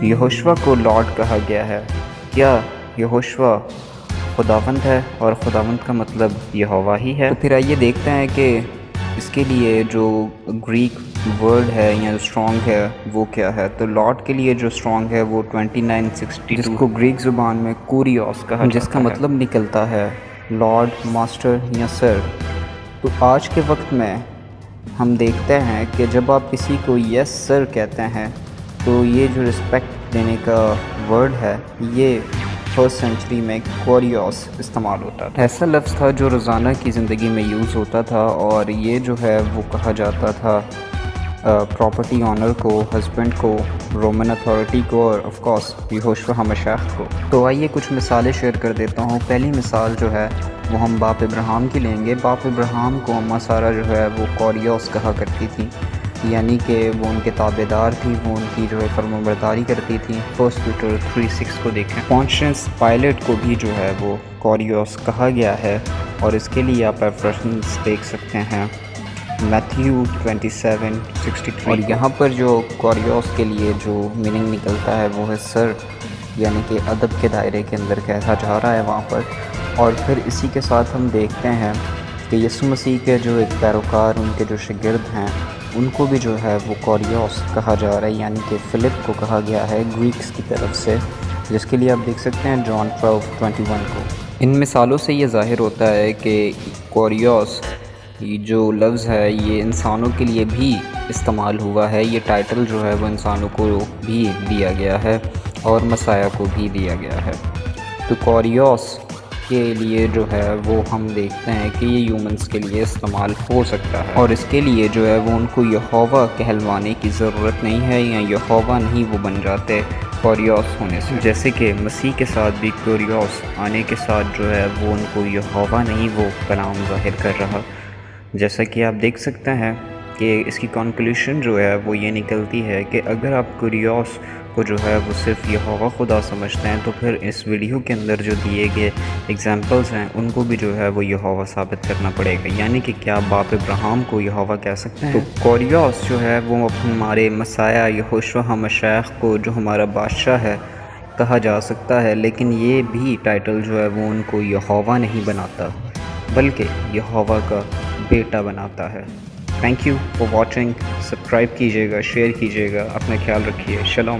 یہوشوا کو لارڈ کہا گیا ہے۔ کیا یہوشوا خداوند ہے اور خداوند کا مطلب یہوہ ہی ہے؟ تو پھر آئیے دیکھتے ہیں کہ اس کے لیے جو گریک ورڈ ہے یا اسٹرانگ ہے وہ کیا ہے۔ تو لارڈ کے لیے جو اسٹرانگ ہے وہ 2962، جس کو گریک زبان میں کوریوس کہا جاتا ہے، جس کا مطلب نکلتا ہے لارڈ، ماسٹر یا سر۔ تو آج کے وقت میں ہم دیکھتے ہیں کہ جب آپ کسی کو یس سر کہتے ہیں تو یہ جو رسپیکٹ دینے کا ورڈ ہے یہ فرسٹ سینچری میں کوریوس استعمال ہوتا تھا۔ ایسا لفظ تھا جو روزانہ کی زندگی میں یوز ہوتا تھا، اور یہ جو ہے وہ کہا جاتا تھا پراپرٹی آنر کو، ہسبینڈ کو، رومن اتھارٹی کو، اور آف کورس یہوشوا ہمشیخ کو۔ تو آئیے کچھ مثالیں شیئر کر دیتا ہوں۔ پہلی مثال جو ہے وہ ہم باپ ابراہیم کی لیں گے۔ باپ ابراہیم کو اماں سارہ جو ہے وہ کوریوس کہا کرتی تھی، یعنی کہ وہ ان کے تابع دار تھی، وہ ان کی جو ہے فرمانبرداری کرتی تھی۔ فرسٹ پیٹر 3:6 کو دیکھیں۔ پونشینس پائلٹ کو بھی جو ہے وہ کوریوس کہا گیا ہے، اور اس کے لیے آپ ریفرنس دیکھ سکتے ہیں میتھیو 27:63۔ اور یہاں پر جو کوریوس کے لیے جو میننگ نکلتا ہے وہ ہے سر، یعنی کہ ادب کے دائرے کے اندر کہا جا رہا ہے وہاں پر۔ اور پھر اسی کے ساتھ ہم دیکھتے ہیں کہ یسوع مسیح کے جو ایک پیروکار، ان کے جو شاگرد ہیں، ان کو بھی جو ہے وہ کوریوس کہا جا رہا ہے، یعنی کہ فلپ کو کہا گیا ہے گریکس کی طرف سے، جس کے لیے آپ دیکھ سکتے ہیں جان 12:21 کو۔ ان مثالوں سے یہ ظاہر ہوتا ہے کہ کوریوس جو لفظ ہے یہ انسانوں کے لیے بھی استعمال ہوا ہے۔ یہ ٹائٹل جو ہے وہ انسانوں کو بھی دیا گیا ہے اور مسیح کو بھی دیا گیا ہے۔ تو کوریوس کے لیے جو ہے وہ ہم دیکھتے ہیں کہ یہ ہیومنس کے لیے استعمال ہو سکتا ہے، اور اس کے لیے جو ہے وہ ان کو یہوہ کہلوانے کی ضرورت نہیں ہے، یا یہوہ نہیں وہ بن جاتے کوریوس ہونے سے۔ جیسے کہ مسیح کے ساتھ بھی کوریوس آنے کے ساتھ جو ہے وہ ان کو یہوہ نہیں وہ کلام ظاہر کر رہا۔ جیسا کہ آپ دیکھ سکتے ہیں کہ اس کی کنکلوژن جو ہے وہ یہ نکلتی ہے کہ اگر آپ کوریوس کو جو ہے وہ صرف یہوہ خدا سمجھتے ہیں تو پھر اس ویڈیو کے اندر جو دیے گئے ایگزامپلز ہیں ان کو بھی جو ہے وہ یہوہ ثابت کرنا پڑے گا، یعنی کہ کیا باپ ابراہیم کو یہوہ کہہ سکتے ہیں؟ تو کوریوس جو ہے وہ ہمارے مسیح یہوشوا ہمشیخ کو، جو ہمارا بادشاہ ہے، کہا جا سکتا ہے، لیکن یہ بھی ٹائٹل جو ہے وہ ان کو یہوہ نہیں بناتا بلکہ یہوہ کا بیٹا بناتا ہے۔ Thank you for watching. Subscribe کیجیے گا، شیئر کیجیے گا، اپنا خیال رکھیے۔ شلوم۔